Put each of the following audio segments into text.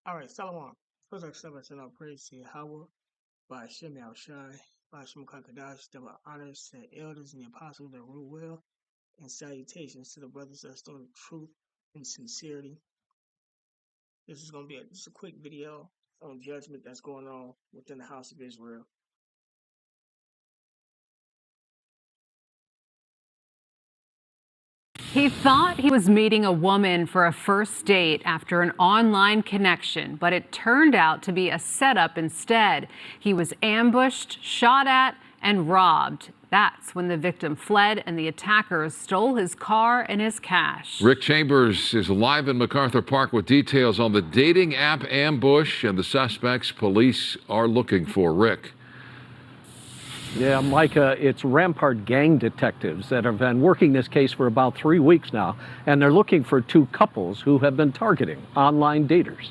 All right, Salomon. First, I start by saying our praise to Yahweh, by Shem Shai, by Shem Kakadash, double honors to the elders and the apostles that rule well, and salutations to the brothers that stood in truth and sincerity. This is going to be just a quick video on judgment that's going on within the house of Israel. He thought he was meeting a woman for a first date after an online connection, but it turned out to be a setup instead. He was ambushed, shot at, and robbed. That's when the victim fled and the attackers stole his car and his cash. Rick Chambers is live in MacArthur Park with details on the dating app ambush and the suspects police are looking for. Rick. Yeah, Micah, it's Rampart gang detectives that have been working this case for about 3 weeks now, and they're looking for two couples who have been targeting online daters.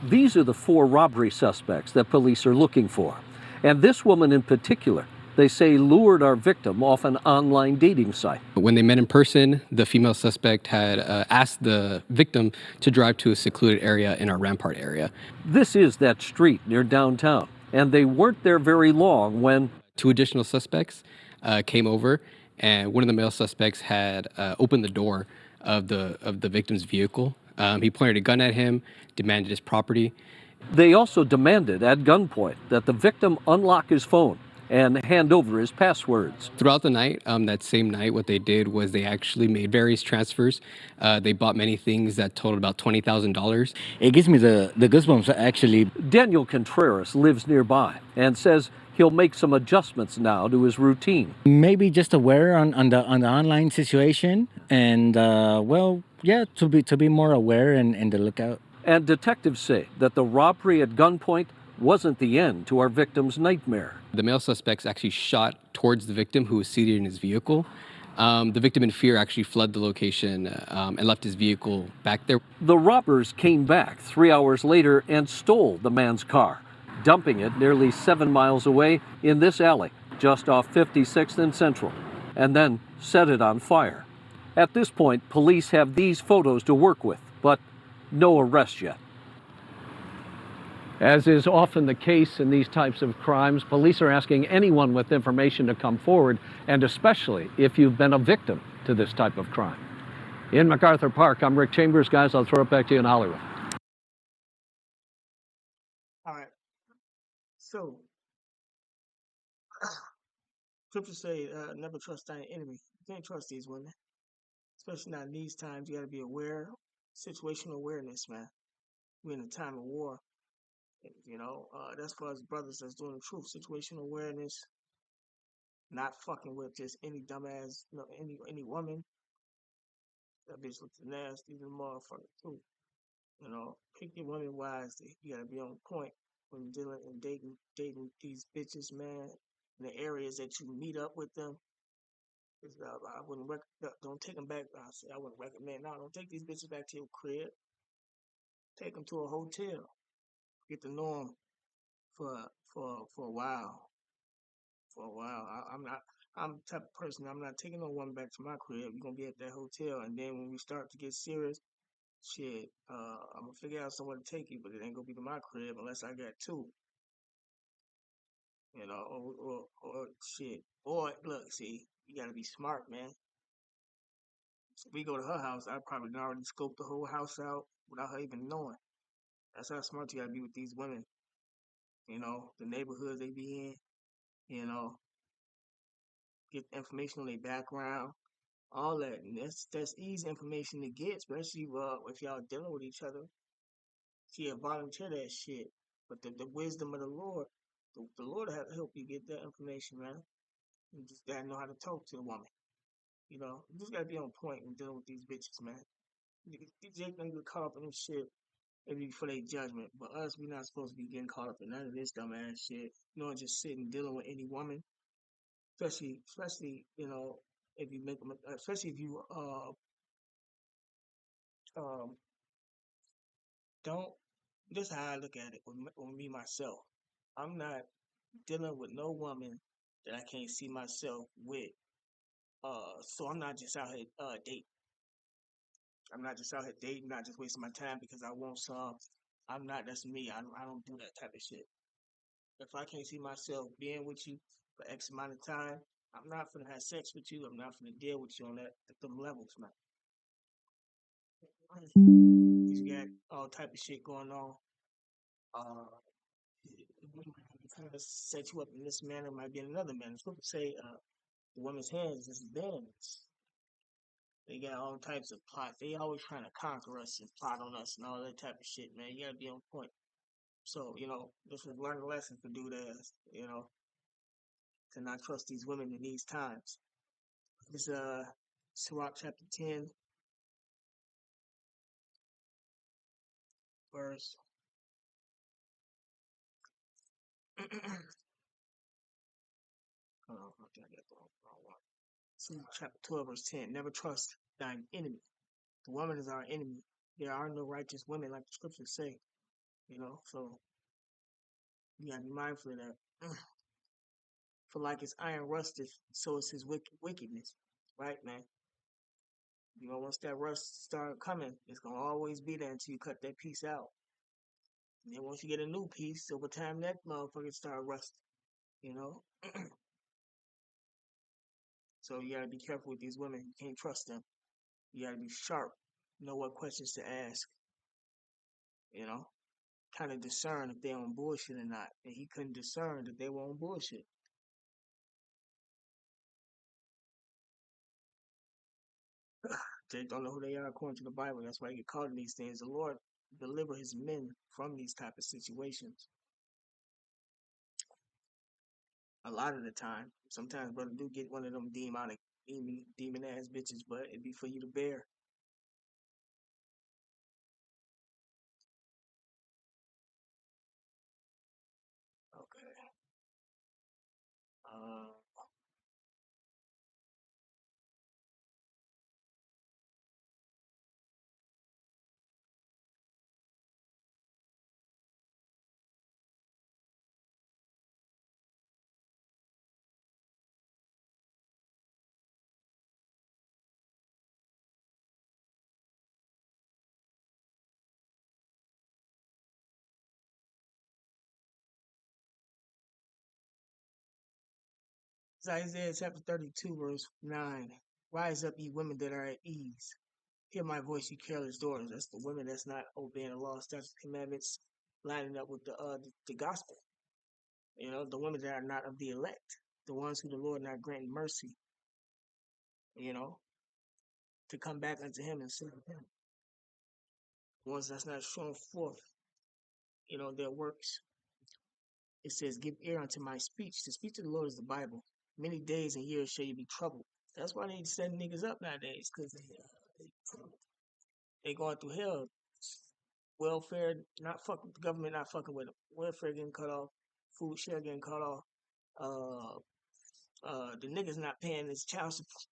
These are the 4 robbery suspects that police are looking for. And this woman in particular, they say lured our victim off an online dating site. When they met in person, the female suspect had asked the victim to drive to a secluded area in our Rampart area. This is that street near downtown, and they weren't there very long when 2 additional suspects came over, and one of the male suspects had opened the door of the victim's vehicle. He pointed a gun at him, demanded his property. They also demanded at gunpoint that the victim unlock his phone and hand over his passwords. Throughout the night, that same night, what they did was they actually made various transfers. They bought many things that totaled about $20,000. It gives me the goosebumps, actually. Daniel Contreras lives nearby and says he'll make some adjustments now to his routine. Maybe just aware on the online situation, and to be more aware and the lookout. And detectives say that the robbery at gunpoint wasn't the end to our victim's nightmare. The male suspects actually shot towards the victim who was seated in his vehicle. The victim in fear actually fled the location and left his vehicle back there. The robbers came back 3 hours later and stole the man's car, dumping it nearly 7 miles away in this alley, just off 56th and Central, and then set it on fire. At this point, police have these photos to work with, but no arrest yet. As is often the case in these types of crimes, police are asking anyone with information to come forward, and especially if you've been a victim to this type of crime. In MacArthur Park, I'm Rick Chambers. Guys, I'll throw it back to you in Hollywood. All right. So, scriptures say, never trust thine enemy. You can't trust these women, especially not in these times. You got to be aware, situational awareness, man. We're in a time of war. That's for us brothers that's doing the truth. Situational awareness, not fucking with just any dumbass, any woman. That bitch looks nasty, the motherfucker too. Pick your women wisely. You gotta be on point when dealing and dating these bitches, man. In the areas that you meet up with them, I wouldn't don't take them back. I wouldn't recommend. No, don't take these bitches back to your crib. Take them to a hotel. Get to know them for a while. I'm the type of person, I'm not taking no one back to my crib. You're gonna be at that hotel, and then when we start to get serious, shit, I'm gonna figure out somewhere to take you, but it ain't gonna be to my crib unless I got 2. Or shit. Or look, see, you gotta be smart, man. So if we go to her house, I probably already scoped the whole house out without her even knowing. That's how smart you gotta be with these women. The neighborhoods they be in, get information on their background, all that. And that's easy information to get, especially if y'all dealing with each other. See, volunteer that shit. But the wisdom of the Lord, the Lord will help you get that information, man. You just gotta know how to talk to a woman. You just gotta be on point when dealing with these bitches, man. These Jake don't get caught up in this shit maybe for their judgment. But us, we not supposed to be getting caught up in none of this dumbass shit. Just sitting dealing with any woman. Especially, if you make them, especially if you don't. This is how I look at it with me myself. I'm not dealing with no woman that I can't see myself with. So I'm not just out here dating. I'm not just out here dating, not just wasting my time because I want some. I'm not. That's me. I don't do that type of shit. If I can't see myself being with you for X amount of time, I'm not gonna have sex with you. I'm not gonna deal with you on that at them levels, man. 'Cause you got all type of shit going on. Kind of set you up in this manner, might be in another manner. It's supposed to say the woman's hands is bands. They got all types of plots. They always trying to conquer us and plot on us and all that type of shit, man. You gotta be on point. So, this was learn a lesson for dude ass, to not trust these women in these times. This Sirach chapter 10, verse hold on, I think I got the wrong one. Sirach chapter 12, verse 10. Never trust thine enemy. The woman is our enemy. There are no righteous women like the scriptures say, so you gotta be mindful of that. For like his iron rusteth, so is his wickedness. Right, man? Once that rust start coming, it's gonna always be there until you cut that piece out. And then once you get a new piece, over time that motherfucker start rusting, you know? So you gotta be careful with these women. You can't trust them. You gotta be sharp. Know what questions to ask, you know? Kind of discern if they're on bullshit or not. And he couldn't discern that they were on bullshit. They don't know who they are according to the Bible. That's why they get caught in these things. The Lord deliver his men from these type of situations. A lot of the time. Sometimes brother do get one of them demon ass bitches, but it'd be for you to bear. Okay. Uh it's Isaiah chapter 32, verse 9. Rise up, ye women that are at ease. Hear my voice, you careless daughters. That's the women that's not obeying the law, statutes, commandments, lining up with the gospel. The women that are not of the elect, the ones who the Lord not granting mercy, to come back unto him and serve him. The ones that's not showing forth, their works. It says, give ear unto my speech. The speech of the Lord is the Bible. Many days and years shall you be troubled. That's why they send niggas up nowadays, because they going through hell. Welfare, not fucking with the government, not fucking with them. Welfare getting cut off, food share getting cut off. The niggas not paying his child support.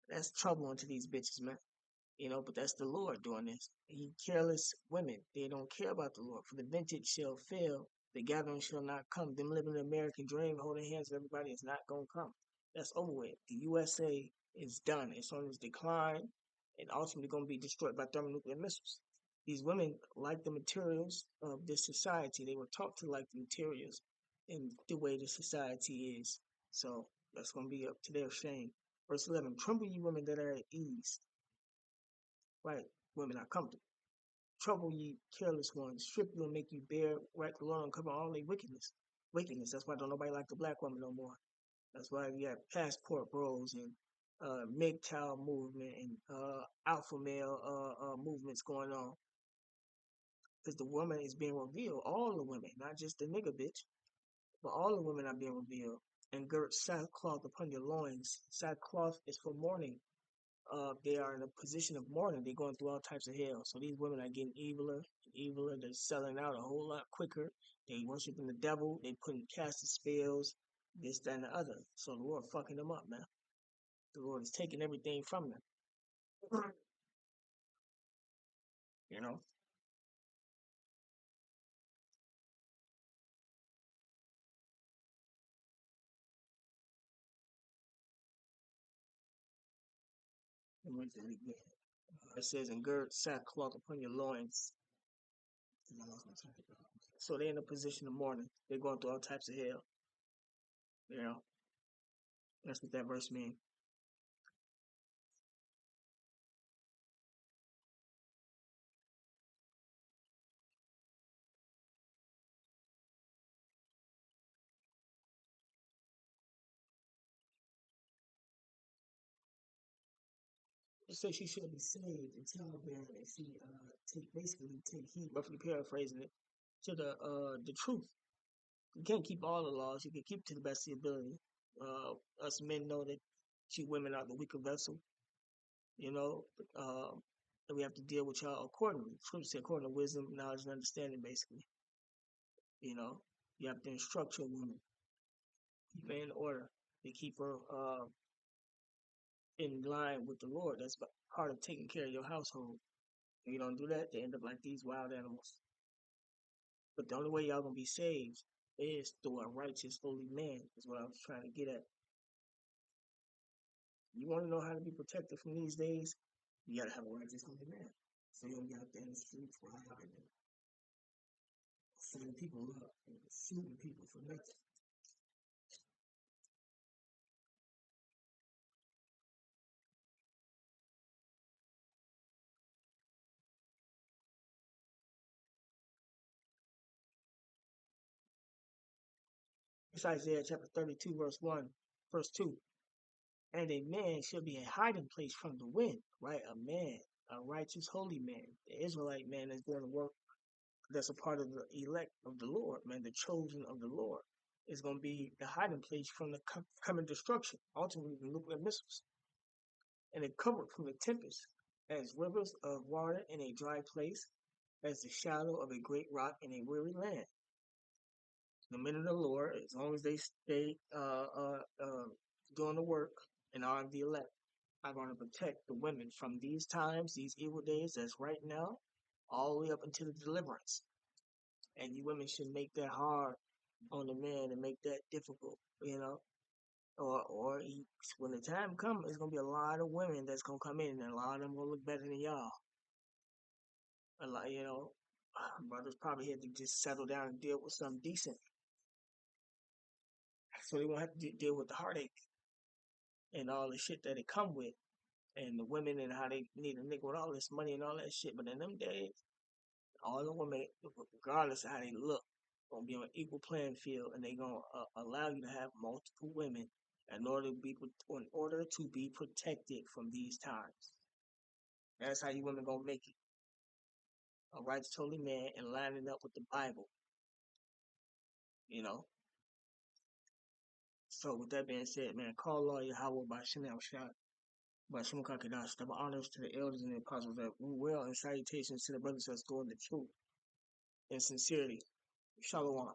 That's trouble unto these bitches, man. But that's the Lord doing this. He careless women. They don't care about the Lord. For the vintage shall fail, the gathering shall not come. Them living the American dream, holding hands with everybody is not gonna come. That's over with. The USA is done. It's on its decline and ultimately gonna be destroyed by thermonuclear missiles. These women like the materials of this society. They were taught to like the materials in the way the society is. So that's gonna be up to their shame. Verse 11, tremble ye women that are at ease. Right, women are comfortable. Trouble ye careless ones, strip you and make you bear right the Lord and cover all their wickedness. Wickedness. That's why don't nobody like the black woman no more. That's why you got passport bros and MGTOW movement and alpha male movements going on. Because the woman is being revealed. All the women, not just the nigga bitch, but all the women are being revealed. And girt sackcloth upon your loins. Sackcloth is for mourning. They are in a position of mourning. They're going through all types of hell. So these women are getting eviler and eviler. They're selling out a whole lot quicker. They worshiping the devil. They putting casting spells, this, that, and the other. So the Lord fucking them up, man. The Lord is taking everything from them. You know? It says, and gird sackcloth upon your loins. So they're in a position of mourning. They're going through all types of hell. You know, that's what that verse means. It says she should be saved and childbearing, and she take heed, roughly paraphrasing it, to the truth. You can't keep all the laws. You can keep to the best of your ability. Us men know that you women are the weaker vessel. You know, and we have to deal with y'all accordingly. Scripture said according to wisdom, knowledge, and understanding. Basically, you know, you have to instruct your woman, keep her in order, to keep her in line with the Lord. That's part of taking care of your household. If you don't do that, they end up like these wild animals. But the only way y'all gonna be saved is through a righteous, holy man. Is what I was trying to get at. You want to know how to be protected from these days? You gotta have a righteous holy man. So you don't get out there in the streets wilding and setting people up and shooting people for nothing. It's Isaiah chapter 32, verse 2. And a man shall be a hiding place from the wind, right? A man, a righteous, holy man, the Israelite man that's going to work, that's a part of the elect of the Lord, man, the chosen of the Lord, is going to be the hiding place from the coming destruction, ultimately the nuclear missiles. And it covered from the tempest, as rivers of water in a dry place, as the shadow of a great rock in a weary land. The men of the Lord, as long as they stay doing the work and are the elect, are going to protect the women from these times, these evil days that's right now, all the way up until the deliverance. And you women should make that hard on the man and make that difficult, you know. When the time comes, it's gonna be a lot of women that's gonna come in, and a lot of them gonna look better than y'all. A lot, you know, brothers probably had to just settle down and deal with something decent, so they won't have to deal with the heartache and all the shit that it come with, and the women and how they need a nigga with all this money and all that shit. But in them days, all the women, regardless of how they look, gonna be on an equal playing field, and they gonna allow you to have multiple women in order to be protected from these times. That's how you women gonna make it. A righteous holy man and lining up with the Bible, you know. So with that being said, man, call Lord Yahweh by Shem Shot, by Shem Kakadash, double honors to the elders and the apostles that rule well, and salutations to the brothers that's doing the truth and sincerity. Shalom.